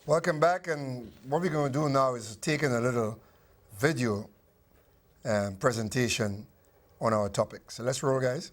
Welcome back, and what we're going to do now is taking a little video presentation on our topic. So let's roll, guys.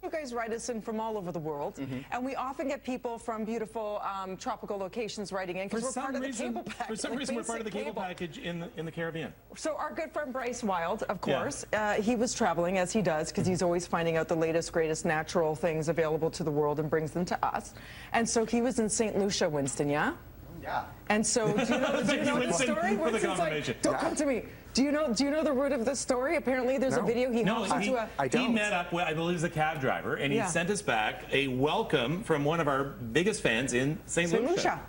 You guys write us in from all over the world, and we often get people from beautiful tropical locations writing in because we're part of the cable package. For some reason, we're part of the cable package in the Caribbean. So our good friend Bryce Wild, of course, he was traveling, as he does, because he's always finding out the latest, greatest natural things available to the world and brings them to us. And so he was in St. Lucia, Winston, yeah? Yeah. And so, do you know the story? For the confirmation. Don't come to me. Do you know the root of the story? Apparently, there's a video. He met up with, I believe, the cab driver, and he sent us back a welcome from one of our biggest fans in St. Lucia.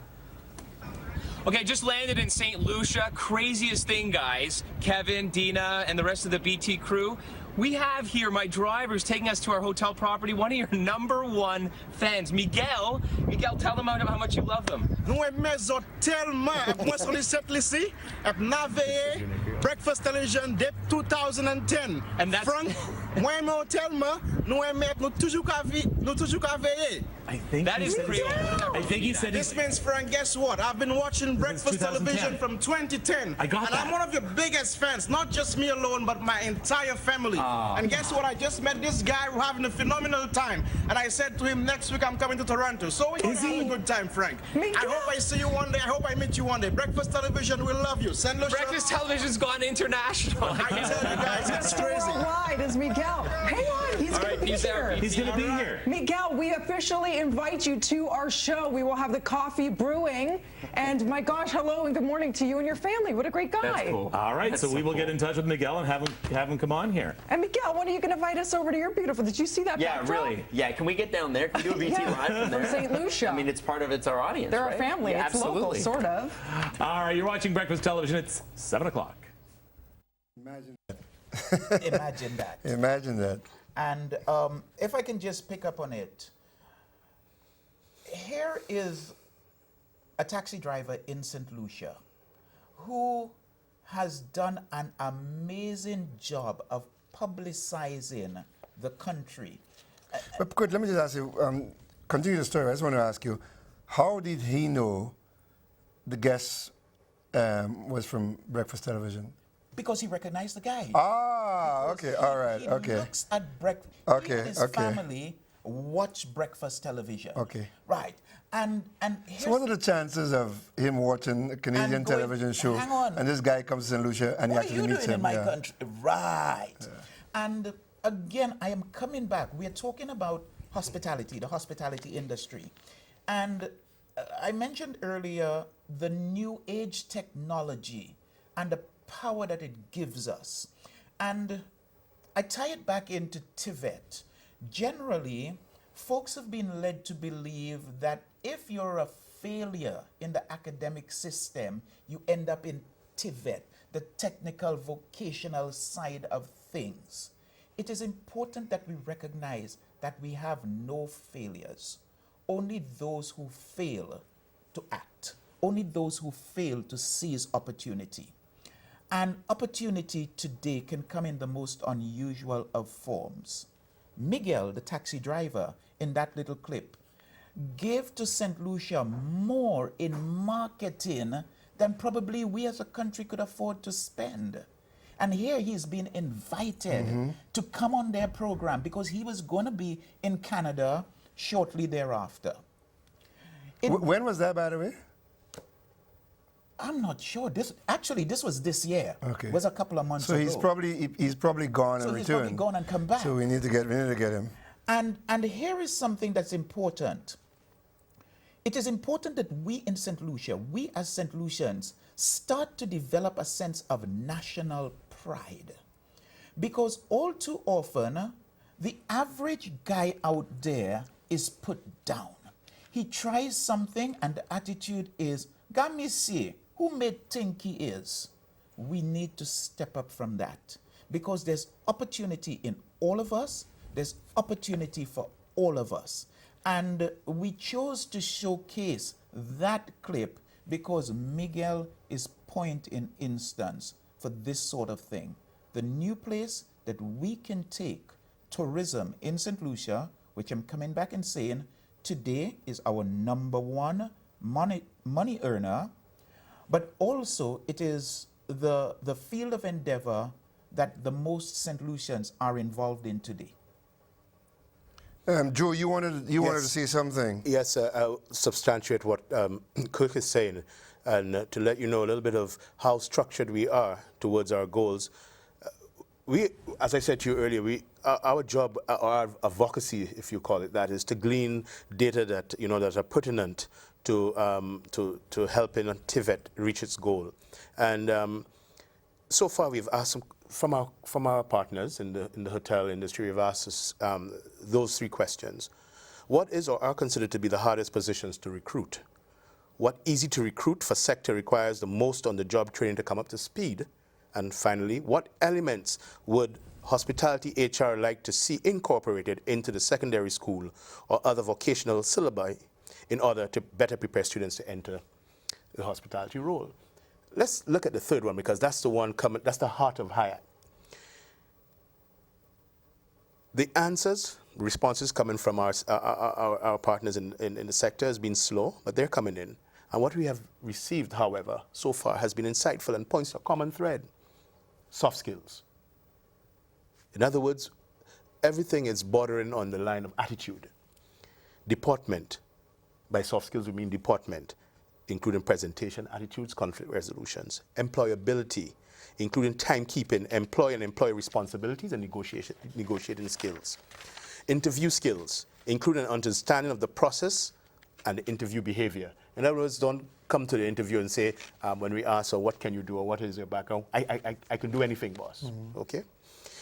Okay, just landed in St. Lucia. Craziest thing, guys. Kevin, Dina, and the rest of the BT crew. We have here my drivers taking us to our hotel property. One of your #1 fans, Miguel. Miguel, tell them how much you love them. Nous aimons tellement. Moi, sur les 7 lycées, navigué breakfast television depuis 2010. And that's Frank, moi aimons tellement. Nous aimons toujours qu'à veiller. I think that is Creole. I think he said This means, Frank, guess what? I've been watching breakfast television from 2010. I got and that. I'm one of your biggest fans, not just me alone, but my entire family. And guess what? I just met this guy. We're having a phenomenal time. And I said to him, next week I'm coming to Toronto. So we're going to have a good time, Frank. I hope I see you one day. I hope I meet you one day. Breakfast television, we love you. Send Lucia. Breakfast television's gone international. I can tell you guys, it's crazy. Worldwide is Miguel. Hang on, he's going to be here. He's going to be here. Miguel, we officially invite you to our show. We will have the coffee brewing. And my gosh, hello and good morning to you and your family. What a great guy. That's cool. All right, so we will get in touch with Miguel and have him come on here. And Miguel, when are you going to invite us over to your beautiful? Did you see that? Yeah, backdrop? really. Yeah, can we get down there? Can we do a BT live from there? From St. Lucia. I mean, it's our audience. They're right? our family. Yeah, it's absolutely. local, sort of. All right, you're watching Breakfast Television. It's 7 o'clock. Imagine Imagine that. Imagine that. And if I can just pick up on it, here is a taxi driver in St. Lucia who has done an amazing job of publicizing the country. But good, let me just ask you, continue the story. I just want to ask you, how did he know the guest was from Breakfast Television? Because he recognized the guy. Ah, okay, all right, He okay. looks at breakfast. Okay, he and his family watch breakfast television. Okay. Right. And here's, So what are the chances of him watching a Canadian And going- television show hang on. and this guy comes to St. Lucia and he what are actually you meets doing him? in my country? Right. And again, I am coming back. We are talking about hospitality, the hospitality industry. And I mentioned earlier the new age technology and the power that it gives us. And I tie it back into TVET. Generally, folks have been led to believe that if you're a failure in the academic system, you end up in TVET, the technical vocational side of things. It is important that we recognize that we have no failures. Only those who fail to act. Only those who fail to seize opportunity. And opportunity today can come in the most unusual of forms. Miguel, the taxi driver, in that little clip, gave to St. Lucia more in marketing than probably we as a country could afford to spend. And here he's been invited to come on their program because he was going to be in Canada shortly thereafter. When was that, by the way? I'm not sure. This was this year. Okay. It was a couple of months So ago. he's probably gone So and he's returned. probably gone and come back. So we need to get him. And here is something that's important. It is important that we in St. Lucia, we as St. Lucians, start to develop a sense of national pride. Because all too often, the average guy out there is put down. He tries something and the attitude is, Gamisi, who made think he is? We need to step up from that because there's opportunity in all of us. There's opportunity for all of us. And we chose to showcase that clip because Miguel is point in instance for this sort of thing. The new place that we can take tourism in St. Lucia, which I'm coming back and saying today is our #1 money earner, but also it is the field of endeavor that the most St. Lucians are involved in today. Joe, you wanted to say something. Yes, I'll substantiate what Kirk is saying, and to let you know a little bit of how structured we are towards our goals. We, as I said to you earlier, our job, our advocacy, if you call it that, is to glean data that that are pertinent to helping TVET reach its goal. And so far, we've asked from our partners in the hotel industry, we've asked us, those 3 questions: what is or are considered to be the hardest positions to recruit? What easy to recruit for sector requires the most on-the-job training to come up to speed? And finally, what elements would hospitality HR like to see incorporated into the secondary school or other vocational syllabi in order to better prepare students to enter the hospitality role? Let's look at the 3rd one, because that's the one that's the heart of Hyatt. The answers, responses coming from our partners in the sector has been slow, but they're coming in. And what we have received, however, so far has been insightful and points to a common thread: soft skills. In other words, everything is bordering on the line of attitude. Deportment, by soft skills we mean deportment, including presentation attitudes, conflict resolutions. Employability, including timekeeping, employee and employee responsibilities, and negotiating skills. Interview skills, including understanding of the process and the interview behavior. In other words, don't come to the interview and say, when we ask, what can you do, or what is your background? I can do anything, boss. Okay?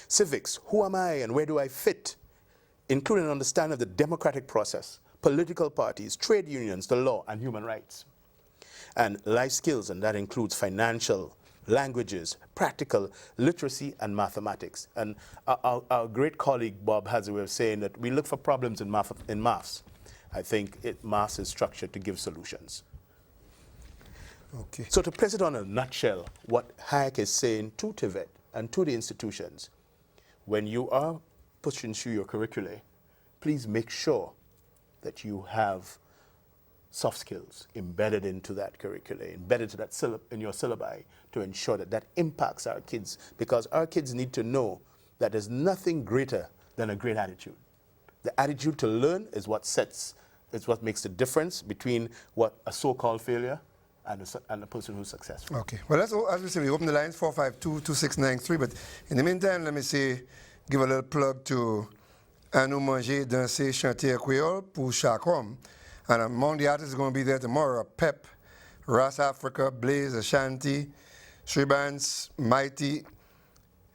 Civics, who am I and where do I fit? Including an understanding of the democratic process, political parties, trade unions, the law, and human rights. And life skills, and that includes financial, languages, practical, literacy, and mathematics. And our great colleague Bob has a way of saying that we look for problems in maths. I think maths is structured to give solutions. Okay. So to place it on a nutshell, what Hayek is saying to TVET and to the institutions, when you are pushing through your curricula, please make sure that you have soft skills embedded into that curricula, embedded to that in your syllabi, to ensure that that impacts our kids, because our kids need to know that there's nothing greater than a great attitude. The attitude to learn is what makes the difference between what a so-called failure and a person who's successful. Okay. Well, as we say, we open the lines 452-2693, but in the meantime, let me give a little plug to À nous manger, danser, chanter Creole pour Chacom. And among the artists going to be there tomorrow, Pep, Ras Africa, Blaze, Ashanti, Shribans, Mighty,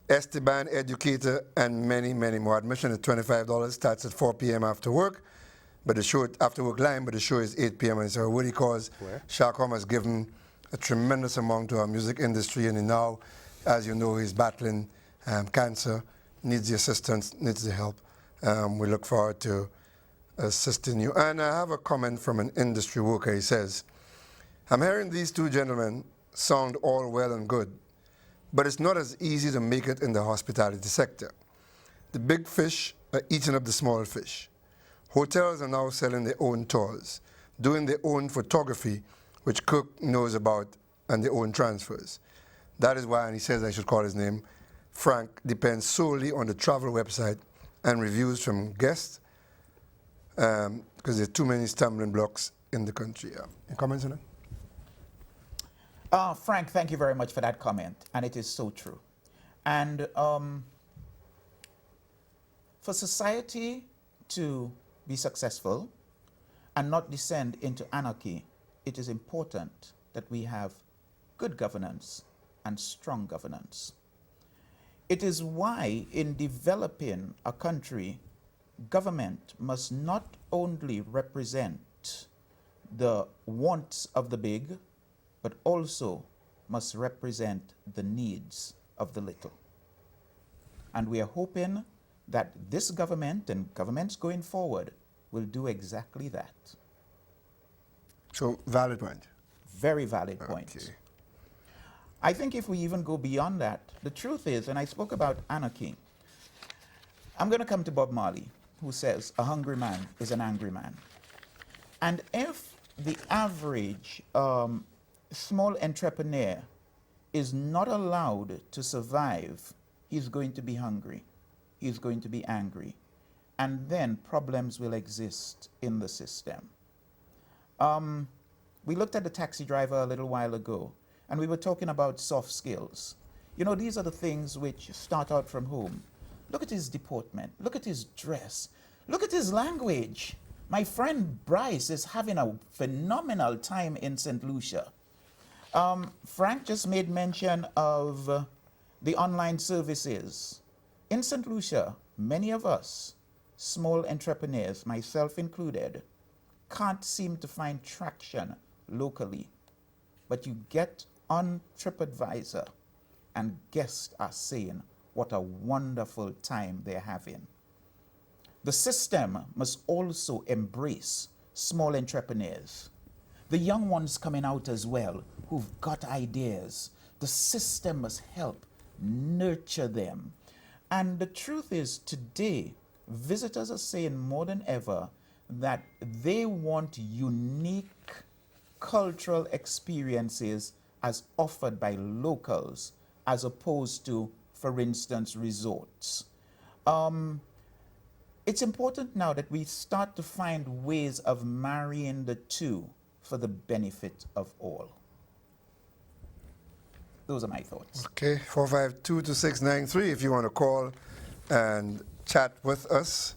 Esteban, Educator, and many, many more. Admission is $25, starts at 4 p.m. after work. But the show, after work line, but the show is 8 p.m. and it's a really cause. Chacom has given a tremendous amount to our music industry, and now, as you know, he's battling cancer, needs the assistance, needs the help. We look forward to assisting you. And I have a comment from an industry worker. He says, I'm hearing these 2 gentlemen sound all well and good, but it's not as easy to make it in the hospitality sector. The big fish are eating up the small fish. Hotels are now selling their own tours, doing their own photography, which Kirk knows about, and their own transfers. That is why, and he says I should call his name, Frank depends solely on the travel website and reviews from guests, because there are too many stumbling blocks in the country. Any comments on that? Frank, thank you very much for that comment, and it is so true. And for society to be successful and not descend into anarchy, it is important that we have good governance and strong governance. It is why in developing a country, government must not only represent the wants of the big, but also must represent the needs of the little. And we are hoping that this government and governments going forward will do exactly that. So, valid point. Very valid point. Okay. I think if we even go beyond that, the truth is, and I spoke about anarchy, I'm going to come to Bob Marley, who says, a hungry man is an angry man. And if the average small entrepreneur is not allowed to survive, he's going to be hungry. He's going to be angry. And then problems will exist in the system. We looked at the taxi driver a little while ago, and we were talking about soft skills. You know, these are the things which start out from home. Look at his deportment. Look at his dress. Look at his language. My friend Bryce is having a phenomenal time in St. Lucia. Frank just made mention of the online services. In St. Lucia, many of us, small entrepreneurs, myself included, can't seem to find traction locally. But you get on TripAdvisor and guests are saying what a wonderful time they're having. The system must also embrace small entrepreneurs. The young ones coming out as well who've got ideas. The system must help nurture them. And the truth is, today, visitors are saying more than ever that they want unique cultural experiences as offered by locals, as opposed to, for instance, resorts. It's important now that we start to find ways of marrying the two for the benefit of all. Those are my thoughts. Okay, 452-2693 if you want to call and chat with us,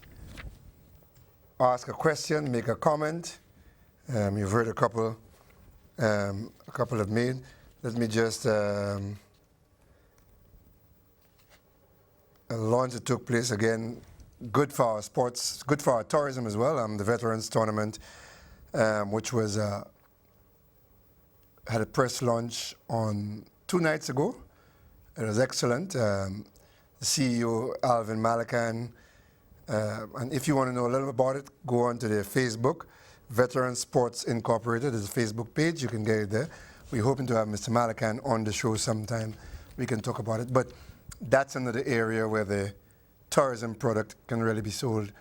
ask a question, make a comment. You've heard a couple have made. Let me just a launch that took place again. Good for our sports, good for our tourism as well. The Veterans Tournament, which was had a press launch on 2 nights ago. It was excellent. The CEO, Alvin Malakan, and if you want to know a little about it, go on to their Facebook, Veteran Sports Incorporated. There's a Facebook page. You can get it there. We're hoping to have Mr. Malakan on the show sometime. We can talk about it. But that's another area where the tourism product can really be sold.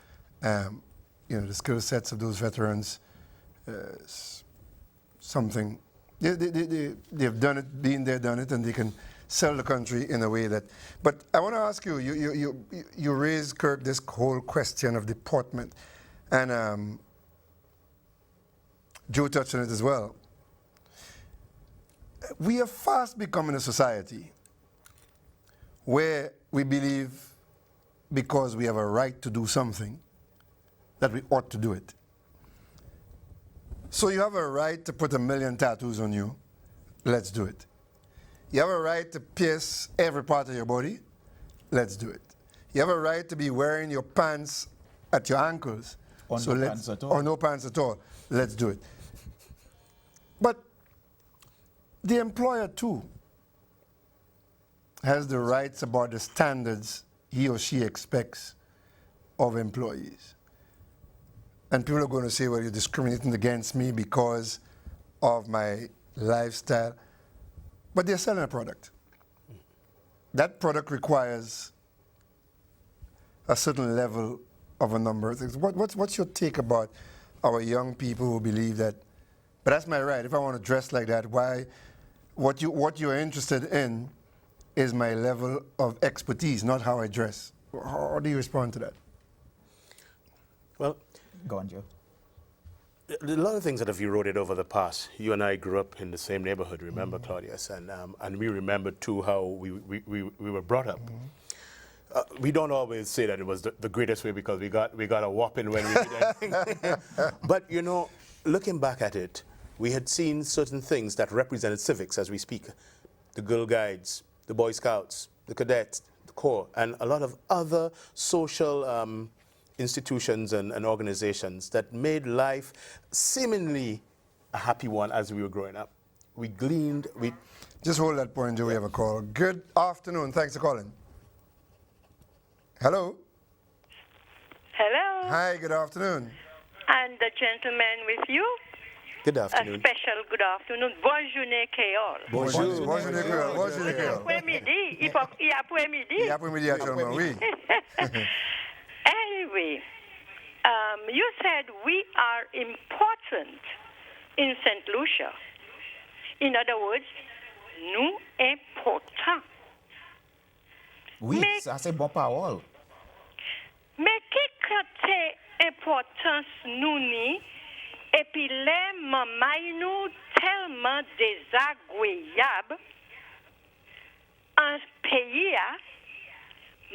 You know, the skill sets of those veterans, something. They've done it, been there, done it, and they can sell the country in a way that. But I want to ask you, you raised, Kirk, this whole question of deportment, and Joe touched on it as well. We are fast becoming a society where we believe because we have a right to do something that we ought to do it. So you have a right to put 1 million tattoos on you, let's do it. You have a right to pierce every part of your body, let's do it. You have a right to be wearing your pants at your ankles, or no pants at all. Or no pants at all, let's do it. But the employer too has the rights about the standards he or she expects of employees. And people are going to say, well, you're discriminating against me because of my lifestyle. But they're selling a product. That product requires a certain level of a number of things. What's your take about our young people who believe that, but that's my right, if I want to dress like that, why? What you're interested in is my level of expertise, not how I dress. How do you respond to that? Well, go on, Joe. A lot of things that have eroded over the past. You and I grew up in the same neighborhood, remember, Claudius? And we remember, too, how we were brought up. We don't always say that it was the greatest way because we got a whopping when we did anything. But, you know, looking back at it, we had seen certain things that represented civics as we speak. The Girl Guides, the Boy Scouts, the Cadets, the Corps, and a lot of other social institutions and organizations that made life seemingly a happy one as we were growing up. We gleaned, Just hold that point, Joe, we have a call. Good afternoon, thanks for calling. Hello? Hello. Hi, good afternoon. And the gentleman with you? Good afternoon. A special good afternoon. Bonne journée, Kéol. Bonjour. Bonjour, Créole. Bonjour, Créole. Après-midi. Il après-midi. Après-midi, actuellement, oui. Anyway, you said we are important in St. Lucia. In other words, nous important. Oui, ça c'est bon parole. Mais qui côté importance nous ni et puis les mamans nous tellement désagréables en pays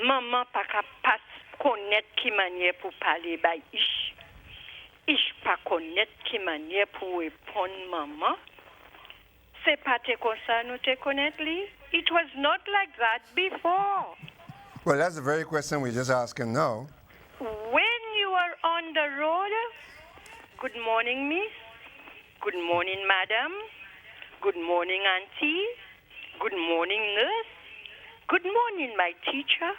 maman pas capable connaître qui manière pour parler ba ish pas connaître qui manière pour répondre maman. C'est pas comme ça nous te connaître li. It was not like that before. Well, that's the very question we're just asking now. When you are on the road, good morning, miss. Good morning, madam. Good morning, auntie. Good morning, nurse. Good morning, my teacher.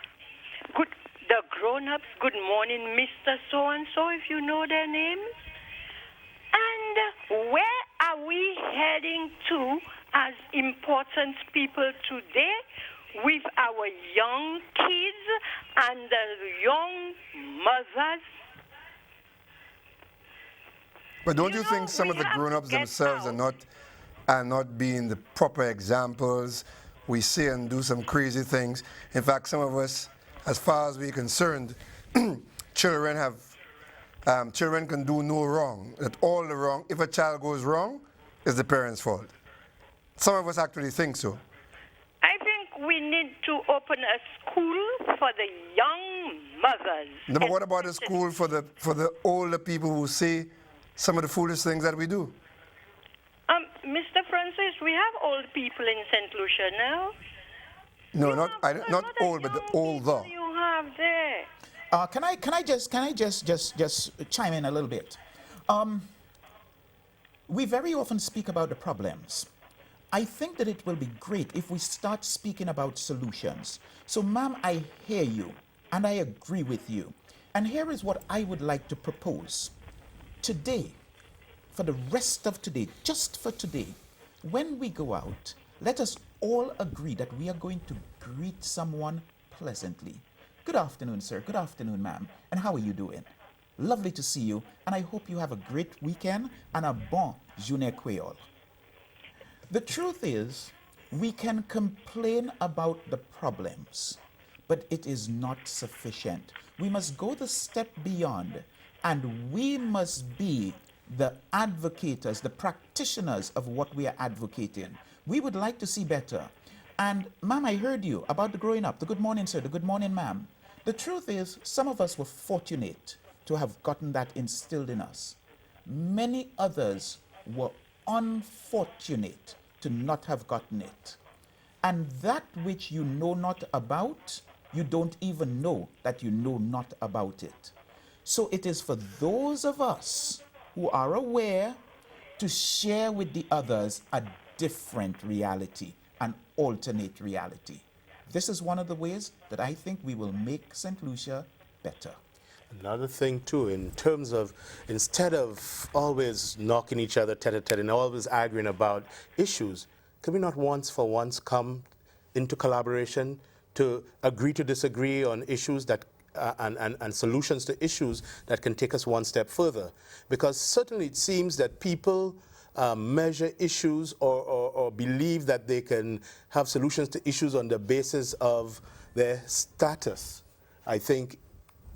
The grown-ups, good morning, Mr. So-and-so, if you know their names. And where are we heading to as important people today with our young kids and the young mothers? But don't you think some of the grown-ups themselves are not being the proper examples? We say and do some crazy things. In fact, some of us, as far as we're concerned, children can do no wrong. That all the wrong, if a child goes wrong, is the parents' fault. Some of us actually think so. I think we need to open a school for the young mothers. No, but what about a school for the older people who say some of the foolish things that we do? Mr. Francis, we have old people in St. Lucia now. No, not old, but the older. You have there. Can I just chime in a little bit? We very often speak about the problems. I think that it will be great if we start speaking about solutions. So, ma'am, I hear you and I agree with you. And here is what I would like to propose. Today, for the rest of today, just for today, when we go out, let us all agree that we are going to greet someone pleasantly. Good afternoon, sir. Good afternoon, ma'am. And how are you doing? Lovely to see you, and I hope you have a great weekend and a bon journée créole. The truth is, we can complain about the problems, but it is not sufficient. We must go the step beyond, and we must be the advocators, the practitioners of what we are advocating. We would like to see better. And, ma'am, I heard you about the growing up. The good morning, sir. The good morning, ma'am. The truth is, some of us were fortunate to have gotten that instilled in us. Many others were unfortunate to not have gotten it. And that which you know not about, you don't even know that you know not about it. So it is for those of us who are aware to share with the others a different reality, an alternate reality. This is one of the ways that I think we will make St. Lucia better. Another thing too, in terms of, instead of always knocking each other tete-a-tete and always arguing about issues, can we not once for once come into collaboration to agree to disagree on issues that and solutions to issues that can take us one step further? Because certainly it seems that people measure issues or believe that they can have solutions to issues on the basis of their status. I think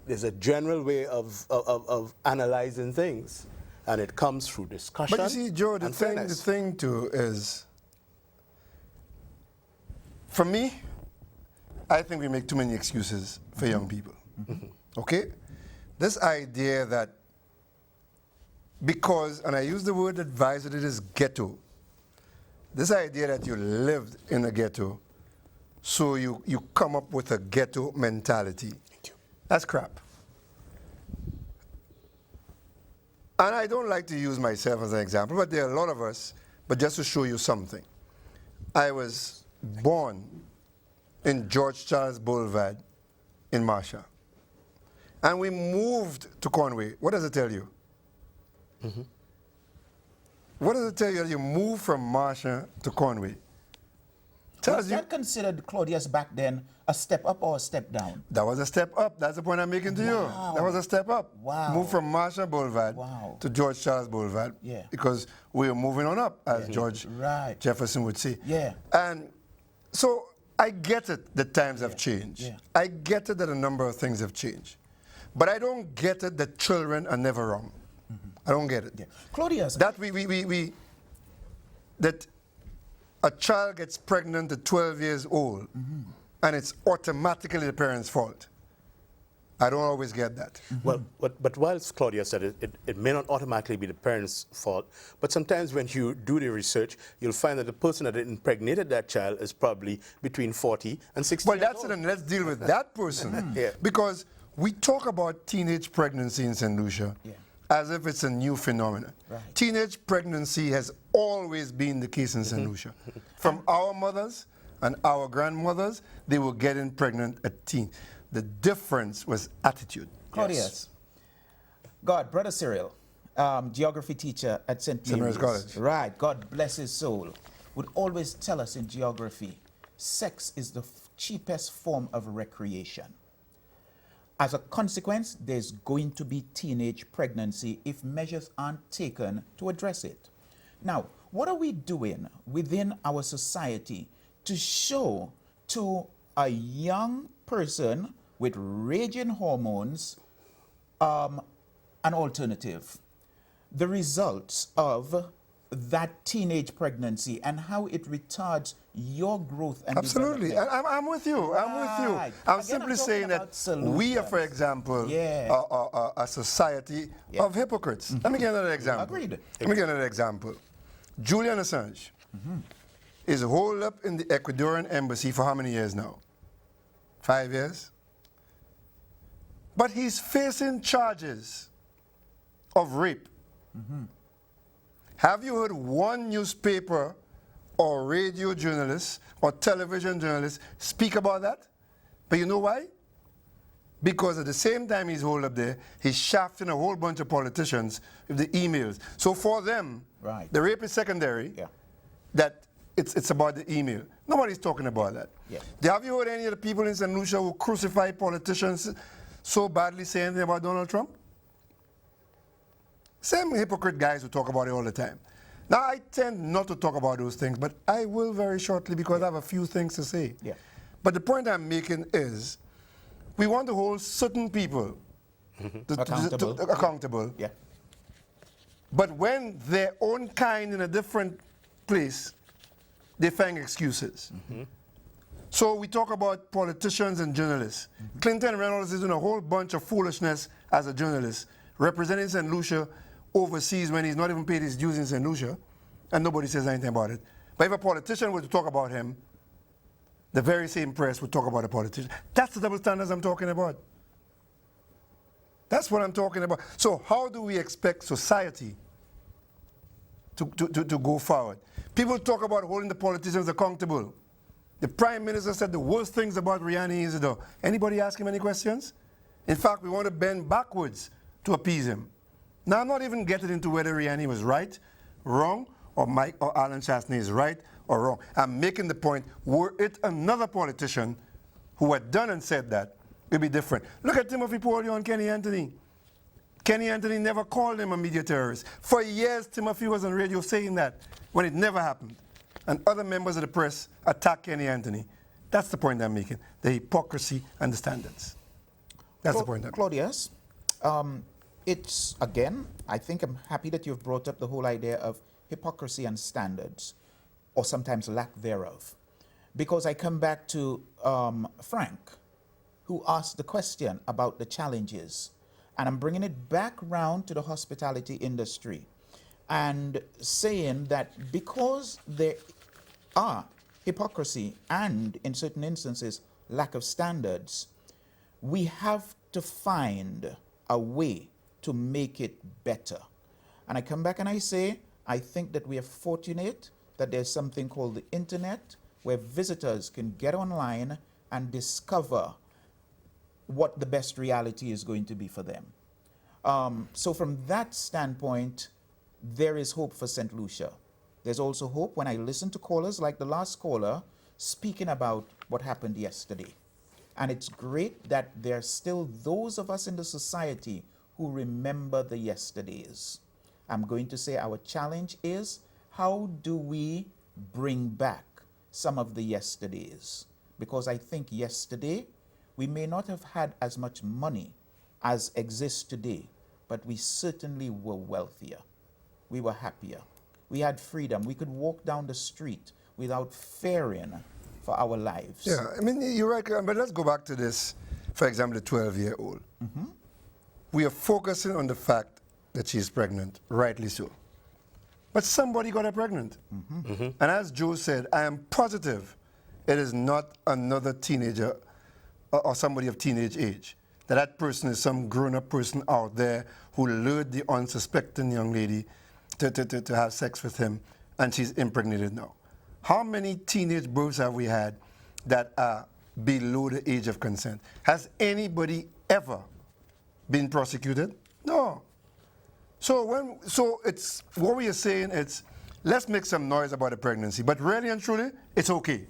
there's a general way of analyzing things, and it comes through discussion. But you see, Joe, the thing too is, for me, I think we make too many excuses for young people. Okay? This idea that because, and I use the word advisor, it is ghetto. This idea that you lived in a ghetto, so you come up with a ghetto mentality. That's crap. And I don't like to use myself as an example, but there are a lot of us, but just to show you something. I was born in George Charles Boulevard in Marcia. And we moved to Conway. What does it tell you? Mm-hmm. What does it tell you that you moved from Marcia to Conway? Was that considered, Claudius, back then a step up or a step down? That was a step up. That's the point I'm making to you. That was a step up. Wow. Moved from Marshall Boulevard to George Charles Boulevard. Yeah. Because we were moving on up, as George Jefferson would say. Yeah. And so I get it that times have changed. Yeah. I get it that a number of things have changed. But I don't get it that children are never wrong. I don't get it. Yeah. Claudius. That that a child gets pregnant at 12 years old and it's automatically the parent's fault. I don't always get that. Well, but whilst Claudia said it may not automatically be the parent's fault, but sometimes when you do the research, you'll find that the person that impregnated that child is probably between 40 and 60 Well, years that's old. it, and let's deal with that person. Because we talk about teenage pregnancy in St. Lucia as if it's a new phenomenon. Teenage pregnancy has always been the case in St. Lucia. From our mothers and our grandmothers, they were getting pregnant at teen. The difference was attitude. Claudius. God, Brother Cyril, geography teacher at St. Mary's College. Right, God bless his soul, would always tell us in geography, sex is the cheapest form of recreation. As a consequence, there's going to be teenage pregnancy if measures aren't taken to address it. Now, what are we doing within our society to show to a young person with raging hormones an alternative? The results of that teenage pregnancy and how it retards your growth and Absolutely. development. I'm with you. I'm with you. Right. I'm Again, simply I'm saying talking that about solutions. we are, for example, a society of hypocrites. Let me give another example. Agreed. Let me give another example. Julian Assange is holed up in the Ecuadorian embassy for how many years now? 5 years? But he's facing charges of rape. Have you heard one newspaper or radio journalist or television journalist speak about that? But you know why? Because at the same time he's holed up there, he's shafting a whole bunch of politicians with the emails. So for them, the rape is secondary, that it's about the email. Nobody's talking about that. Have you heard any of the people in St. Lucia who crucify politicians so badly say anything about Donald Trump? Same hypocrite guys who talk about it all the time. Now, I tend not to talk about those things, but I will very shortly because I have a few things to say. But the point I'm making is we want to hold certain people accountable. But when their own kind in a different place, they find excuses. So we talk about politicians and journalists. Clinton Reynolds is doing a whole bunch of foolishness as a journalist, representing St. Lucia overseas when he's not even paid his dues in St. Lucia, and nobody says anything about it. But if a politician were to talk about him, the very same press would talk about a politician. That's the double standards I'm talking about. That's what I'm talking about. So how do we expect society to go forward? People talk about holding the politicians accountable. The Prime Minister said the worst things about Riani Isidore. Anybody ask him any questions? In fact, we want to bend backwards to appease him. Now, I'm not even getting into whether Riani was right, wrong, or Mike or Alan Chastney is right or wrong. I'm making the point, were it another politician who had done and said that, it would be different. Look at Timothy Poirier and Kenny Anthony. Kenny Anthony never called him a media terrorist. For years, Timothy was on radio saying that when it never happened. And other members of the press attacked Kenny Anthony. That's the point I'm making, the hypocrisy and the standards. That's the point I'm making. Claudius, it's, again, I think I'm happy that you've brought up the whole idea of hypocrisy and standards, or sometimes lack thereof. Because I come back to Frank, who asked the question about the challenges. And I'm bringing it back round to the hospitality industry and saying that because there are hypocrisy and, in certain instances, lack of standards, we have to find a way to make it better. And I come back and I say, I think that we are fortunate that there's something called the internet where visitors can get online and discover what the best reality is going to be for them. So from that standpoint, there is hope for St. Lucia. There's also hope when I listen to callers like the last caller speaking about what happened yesterday. And it's great that there are still those of us in the society who remember the yesterdays. I'm going to say our challenge is, how do we bring back some of the yesterdays? Because I think yesterday, we may not have had as much money as exists today, but we certainly were wealthier. We were happier. We had freedom. We could walk down the street without fearing for our lives. Yeah, I mean, you're right, but let's go back to this, for example, the 12-year-old. We are focusing on the fact that she's pregnant, rightly so. But somebody got her pregnant. And as Joe said, I am positive it is not another teenager or somebody of teenage age. That person is some grown-up person out there who lured the unsuspecting young lady to have sex with him, and she's impregnated now. How many teenage births have we had that are below the age of consent? Has anybody ever been prosecuted? No. So it's what we are saying. It's let's make some noise about the pregnancy, but really and truly, it's okay.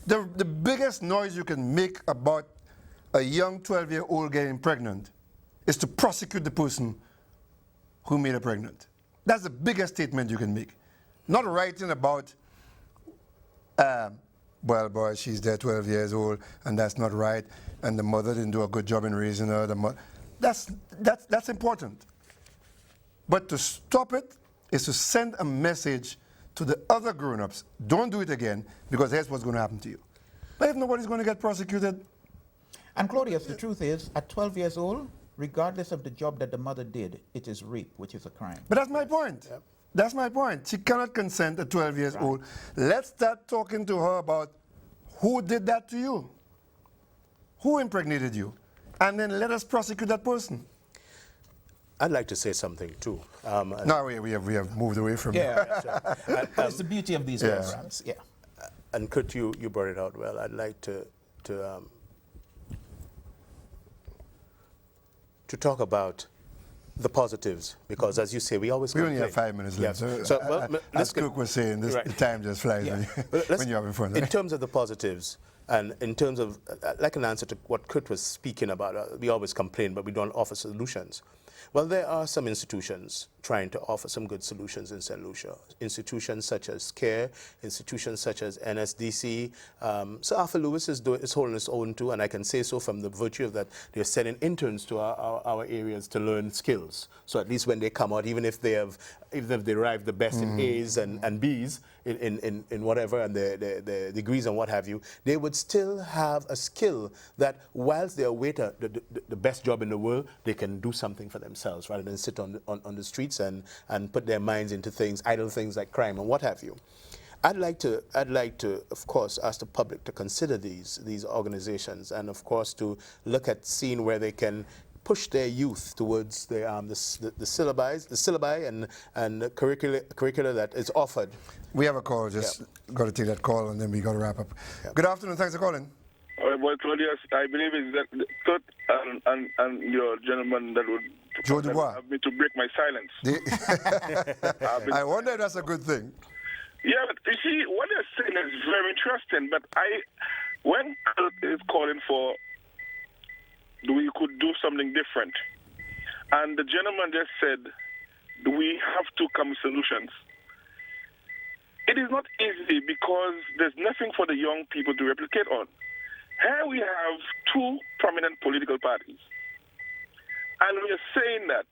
The biggest noise you can make about a young 12-year-old getting pregnant is to prosecute the person who made her pregnant. That's the biggest statement you can make. Not writing about, well, boy, she's there 12 years old, and that's not right, and the mother didn't do a good job in raising her. That's important. But to stop it is to send a message to the other grown-ups. Don't do it again, because here's what's going to happen to you. But if nobody's going to get prosecuted. And Claudius, the truth is, at 12 years old, regardless of the job that the mother did, it is rape, which is a crime. But that's my point. Yep. That's my point. She cannot consent at 12 years old. Let's start talking to her about who did that to you, who impregnated you, and then let us prosecute that person. I'd like to say something too. No, we have moved away from that. That's the beauty of these programs. Yeah. And Kurt, you brought it out well. I'd like to talk about the positives, because as you say, we always only have 5 minutes left. Yes. So, as Kirk was saying, the time just flies when you're having fun. In terms of the positives, and in terms of, like an answer to what Kurt was speaking about, we always complain, but we don't offer solutions. Well, there are some institutions trying to offer some good solutions in St. Lucia. Institutions such as CARE, institutions such as NSDC. Sir Arthur Lewis is holding his own too, and I can say so from the virtue of that they're sending interns to our areas to learn skills. So at least when they come out, even if they've derived the best in A's and B's in whatever, and the degrees and what have you, they would still have a skill that whilst they await the best job in the world, they can do something for themselves rather than sit on the streets and put their minds into things, idle things like crime and what have you. I'd like to, of course, ask the public to consider these organizations, and of course to look at seeing where they can push their youth towards the syllabi and the curricula that is offered. We have a call. Just got to take that call, and then we got to wrap up. Good afternoon. Thanks for calling. Well, Claudius, I believe it's that Kurt and your gentleman that would have me to break my silence. I wonder if that's a good thing. Yeah, but you see, what they're saying is very interesting. But when Kurt is calling for, we could do something different, and the gentleman just said, we have to come with solutions. It is not easy because there's nothing for the young people to replicate on. Here we have two prominent political parties. And we are saying that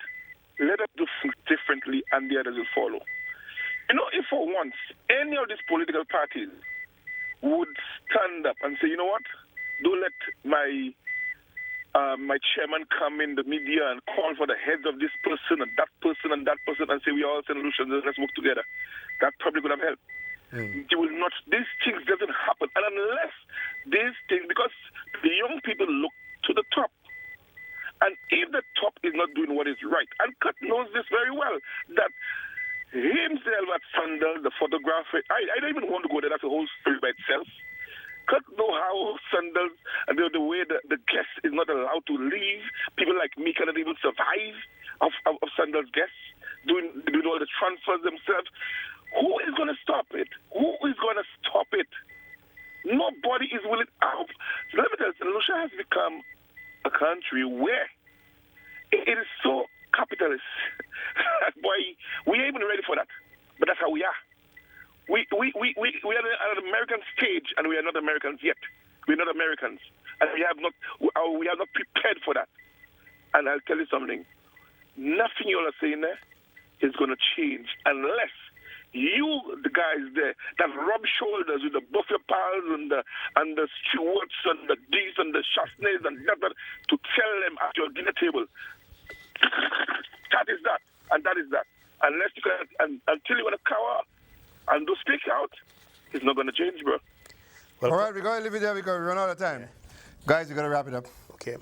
let us do things differently and the others will follow. You know, if for once any of these political parties would stand up and say, you know what, don't let my chairman come in the media and call for the heads of this person and that person and that person and say we all St. Lucians, let's work together. That probably could have helped. It will not, these things doesn't happen. And unless these things, because the young people look to the top. And if the top is not doing what is right, and Kurt knows this very well, that himself at Sandals, the photographer, I don't even want to go there, that's a whole story by itself. Kurt know how Sandals, and the way the guest is not allowed to leave, people like me cannot even survive of Sandals guests, doing all the transfers themselves. Who is going to stop it? Who is going to stop it? Nobody is willing out. So let me tell you, Lucia has become a country where it is so capitalist. Boy, we ain't even ready for that. But that's how we are. We are on an American stage, and we are not Americans yet. We're not Americans, and we have not prepared for that. And I'll tell you something: nothing you all are saying there is going to change unless you, the guys there that rub shoulders with the buffet pals and the stewards and the D's and the Chasnays and that, to tell them at your dinner table, that is that, and that is that. Unless you can, until you want to cower and do speak out, it's not going to change, bro. Well, all right, we're going to leave it there because we run out of time. Yeah. Guys, we got to wrap it up. Okay.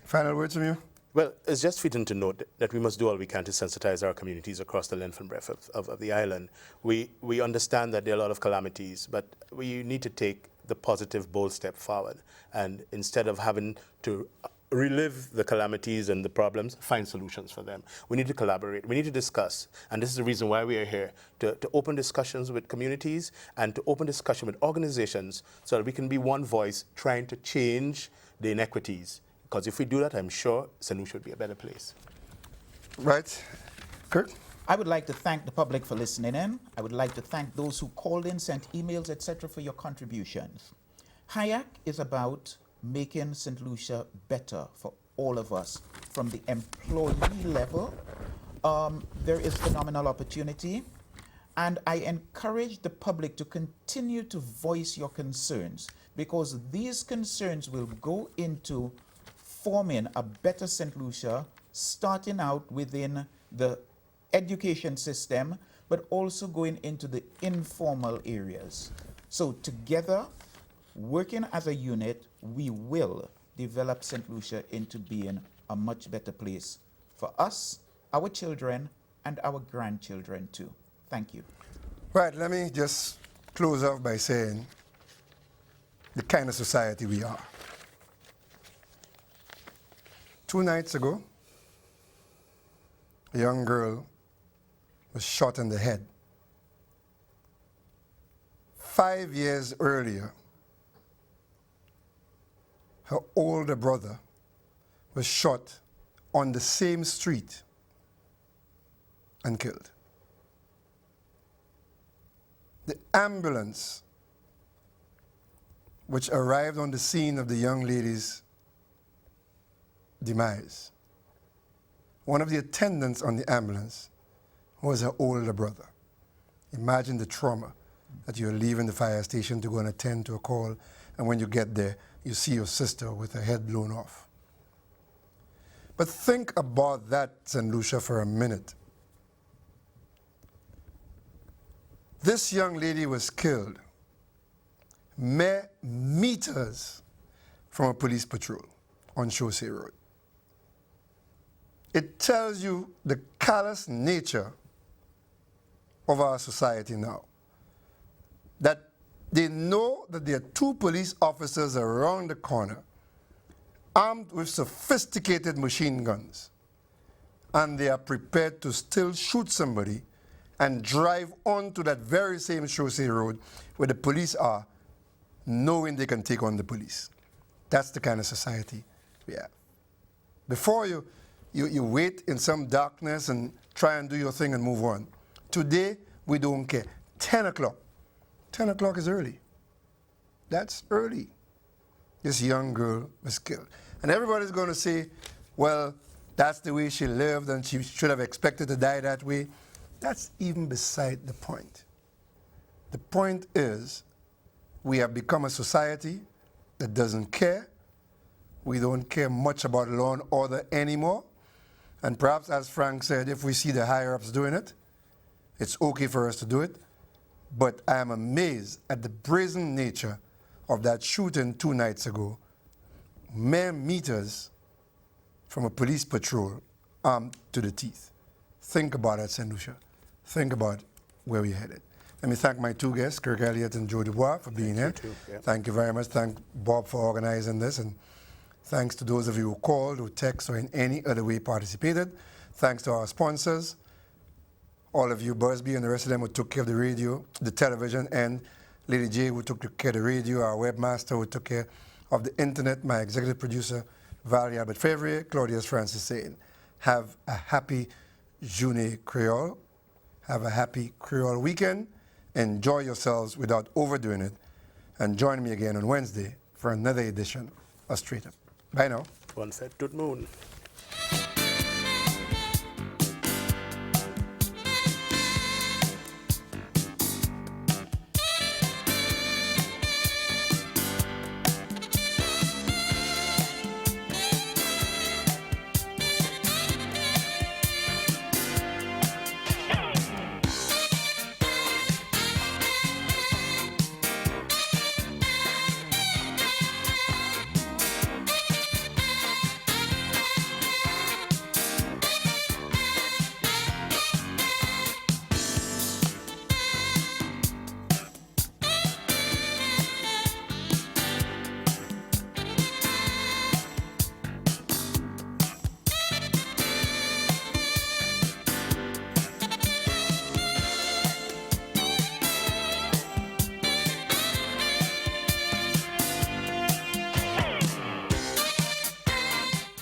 Final words from you? Well, it's just fitting to note that we must do all we can to sensitize our communities across the length and breadth of the island. We understand that there are a lot of calamities, but we need to take the positive, bold step forward. And instead of having to relive the calamities and the problems, find solutions for them. We need to collaborate. We need to discuss. And this is the reason why we are here, to open discussions with communities and to open discussion with organizations so that we can be one voice trying to change the inequities. Because if we do that, I'm sure St. Lucia would be a better place. Right. Kirk? I would like to thank the public for listening in. I would like to thank those who called in, sent emails, etc. for your contributions. HIAC is about making St. Lucia better for all of us. From the employee level, there is phenomenal opportunity. And I encourage the public to continue to voice your concerns, because these concerns will go into forming a better St. Lucia, starting out within the education system, but also going into the informal areas. So together, working as a unit, we will develop St. Lucia into being a much better place for us, our children, and our grandchildren too. Thank you. Right, let me just close off by saying the kind of society we are. 2 nights ago, a young girl was shot in the head. 5 years earlier, her older brother was shot on the same street and killed. The ambulance which arrived on the scene of the young lady's demise, one of the attendants on the ambulance was her older brother. Imagine the trauma that you're leaving the fire station to go and attend to a call, and when you get there, you see your sister with her head blown off. But think about that, St. Lucia, for a minute. This young lady was killed mere meters from a police patrol on Chaussee Road. It tells you the callous nature of our society now. That they know that there are 2 police officers around the corner armed with sophisticated machine guns, and they are prepared to still shoot somebody and drive onto that very same Chaussee Road where the police are, knowing they can take on the police. That's the kind of society we have. Before you wait in some darkness and try and do your thing and move on. Today, we don't care. 10 o'clock. 10 o'clock is early. That's early. This young girl was killed. And everybody's going to say, well, that's the way she lived and she should have expected to die that way. That's even beside the point. The point is, we have become a society that doesn't care. We don't care much about law and order anymore. And perhaps, as Frank said, if we see the higher-ups doing it, it's okay for us to do it. But I am amazed at the brazen nature of that shooting 2 nights ago, mere meters from a police patrol armed to the teeth. Think about it, St. Lucia. Think about where we're headed. Let me thank my 2 guests, Kirk Elliott and Joe Dubois, for being here. Yeah. Thank you very much. Thank Bob for organizing this. And thanks to those of you who called, who texted, or in any other way participated. Thanks to our sponsors, all of you, Busby and the rest of them who took care of the radio, the television, and Lady J, who took care of the radio, our webmaster, who took care of the internet, my executive producer, Valerie Albert Favre, Claudius Francis saying, have a happy Journée Creole. Have a happy Creole weekend. Enjoy yourselves without overdoing it. And join me again on Wednesday for another edition of Straight Up. Bye now. One fed good moon.